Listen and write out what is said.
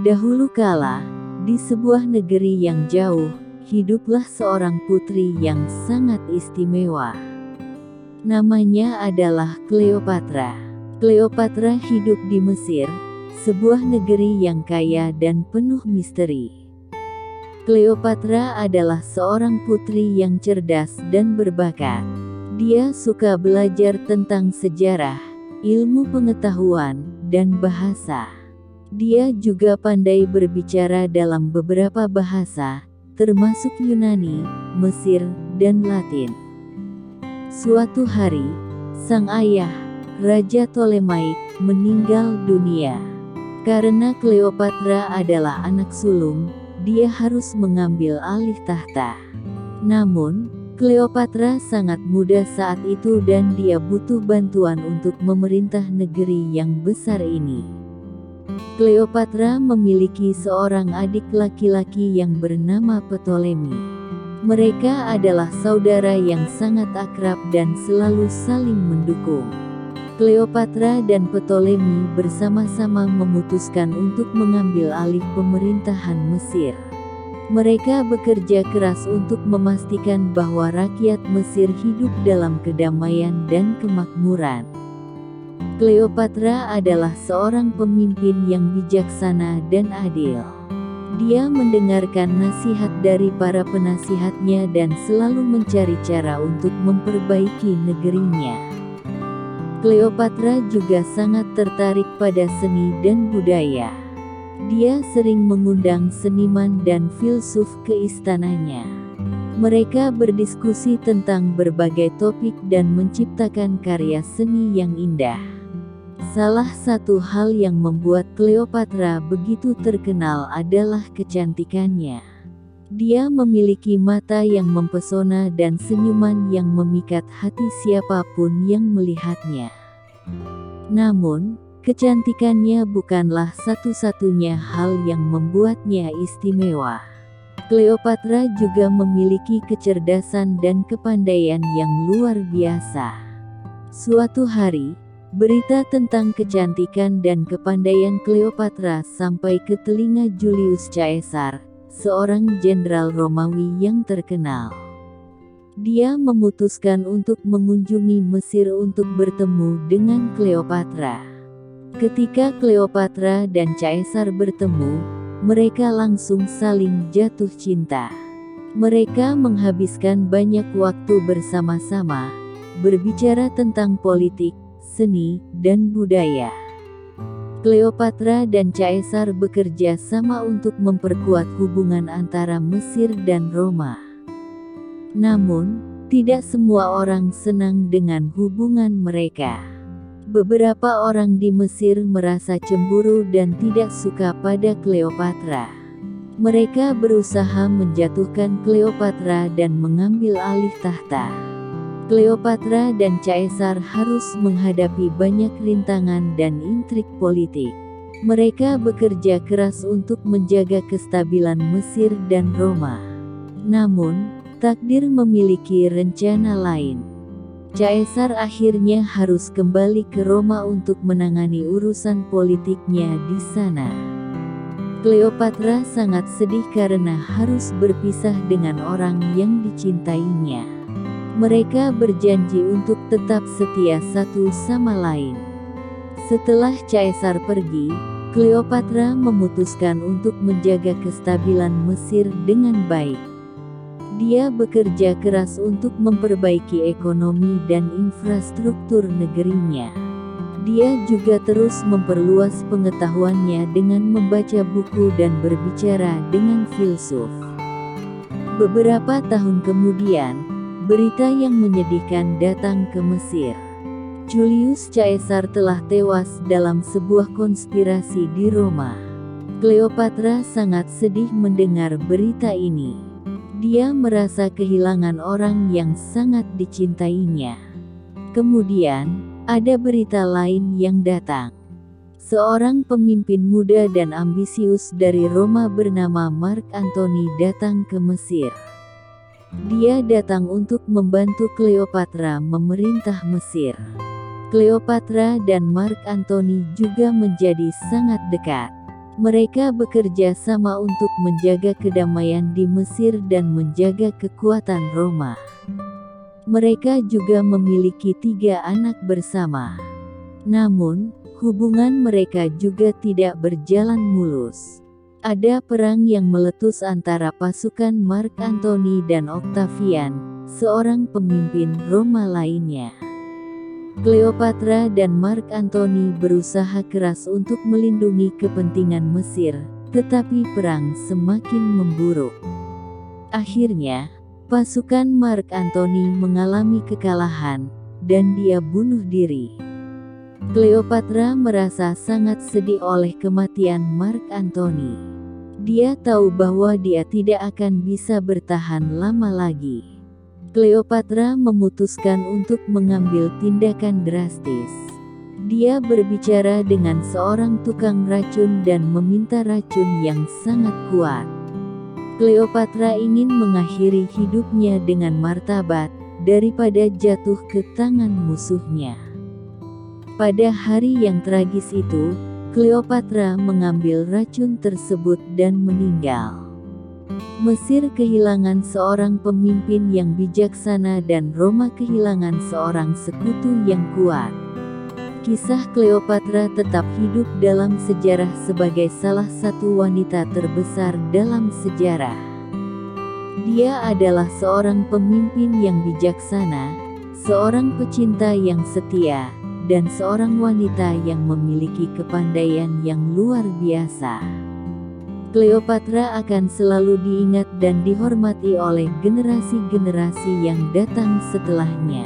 Dahulu kala, di sebuah negeri yang jauh, hiduplah seorang putri yang sangat istimewa. Namanya adalah Cleopatra. Cleopatra hidup di Mesir, sebuah negeri yang kaya dan penuh misteri. Cleopatra adalah seorang putri yang cerdas dan berbakat. Dia suka belajar tentang sejarah, ilmu pengetahuan, dan bahasa. Dia juga pandai berbicara dalam beberapa bahasa, termasuk Yunani, Mesir, dan Latin. Suatu hari, sang ayah, Raja Ptolemaic, meninggal dunia. Karena Cleopatra adalah anak sulung, dia harus mengambil alih tahta. Namun, Cleopatra sangat muda saat itu dan dia butuh bantuan untuk memerintah negeri yang besar ini. Cleopatra memiliki seorang adik laki-laki yang bernama Ptolemy. Mereka adalah saudara yang sangat akrab dan selalu saling mendukung. Cleopatra dan Ptolemy bersama-sama memutuskan untuk mengambil alih pemerintahan Mesir. Mereka bekerja keras untuk memastikan bahwa rakyat Mesir hidup dalam kedamaian dan kemakmuran. Cleopatra adalah seorang pemimpin yang bijaksana dan adil. Dia mendengarkan nasihat dari para penasihatnya dan selalu mencari cara untuk memperbaiki negerinya. Cleopatra juga sangat tertarik pada seni dan budaya. Dia sering mengundang seniman dan filsuf ke istananya. Mereka berdiskusi tentang berbagai topik dan menciptakan karya seni yang indah. Salah satu hal yang membuat Cleopatra begitu terkenal adalah kecantikannya. Dia memiliki mata yang mempesona dan senyuman yang memikat hati siapapun yang melihatnya. Namun, kecantikannya bukanlah satu-satunya hal yang membuatnya istimewa. Cleopatra juga memiliki kecerdasan dan kepandaian yang luar biasa. Suatu hari, berita tentang kecantikan dan kepandaian Cleopatra sampai ke telinga Julius Caesar, seorang jenderal Romawi yang terkenal. Dia memutuskan untuk mengunjungi Mesir untuk bertemu dengan Cleopatra. Ketika Cleopatra dan Caesar bertemu, mereka langsung saling jatuh cinta. Mereka menghabiskan banyak waktu bersama-sama, berbicara tentang politik, seni, dan budaya. Cleopatra dan Caesar bekerja sama untuk memperkuat hubungan antara Mesir dan Roma. Namun, tidak semua orang senang dengan hubungan mereka. Beberapa orang di Mesir merasa cemburu dan tidak suka pada Cleopatra. Mereka berusaha menjatuhkan Cleopatra dan mengambil alih tahta. Cleopatra dan Caesar harus menghadapi banyak rintangan dan intrik politik. Mereka bekerja keras untuk menjaga kestabilan Mesir dan Roma. Namun, takdir memiliki rencana lain. Caesar akhirnya harus kembali ke Roma untuk menangani urusan politiknya di sana. Cleopatra sangat sedih karena harus berpisah dengan orang yang dicintainya. Mereka berjanji untuk tetap setia satu sama lain. Setelah Caesar pergi, Cleopatra memutuskan untuk menjaga kestabilan Mesir dengan baik. Dia bekerja keras untuk memperbaiki ekonomi dan infrastruktur negerinya. Dia juga terus memperluas pengetahuannya dengan membaca buku dan berbicara dengan filsuf. Beberapa tahun kemudian, berita yang menyedihkan datang ke Mesir. Julius Caesar telah tewas dalam sebuah konspirasi di Roma. Cleopatra sangat sedih mendengar berita ini. Dia merasa kehilangan orang yang sangat dicintainya. Kemudian, ada berita lain yang datang. Seorang pemimpin muda dan ambisius dari Roma bernama Mark Antony datang ke Mesir. Dia datang untuk membantu Cleopatra memerintah Mesir. Cleopatra dan Mark Antony juga menjadi sangat dekat. Mereka bekerja sama untuk menjaga kedamaian di Mesir dan menjaga kekuatan Roma. Mereka juga memiliki 3 anak bersama. Namun, hubungan mereka juga tidak berjalan mulus. Ada perang yang meletus antara pasukan Mark Antony dan Octavian, seorang pemimpin Roma lainnya. Cleopatra dan Mark Antony berusaha keras untuk melindungi kepentingan Mesir, tetapi perang semakin memburuk. Akhirnya, pasukan Mark Antony mengalami kekalahan, dan dia bunuh diri. Cleopatra merasa sangat sedih oleh kematian Mark Antony. Dia tahu bahwa dia tidak akan bisa bertahan lama lagi. Cleopatra memutuskan untuk mengambil tindakan drastis. Dia berbicara dengan seorang tukang racun dan meminta racun yang sangat kuat. Cleopatra ingin mengakhiri hidupnya dengan martabat, daripada jatuh ke tangan musuhnya. Pada hari yang tragis itu, Cleopatra mengambil racun tersebut dan meninggal. Mesir kehilangan seorang pemimpin yang bijaksana dan Roma kehilangan seorang sekutu yang kuat. Kisah Cleopatra tetap hidup dalam sejarah sebagai salah satu wanita terbesar dalam sejarah. Dia adalah seorang pemimpin yang bijaksana, seorang pecinta yang setia, dan seorang wanita yang memiliki kepandaian yang luar biasa. Cleopatra akan selalu diingat dan dihormati oleh generasi-generasi yang datang setelahnya.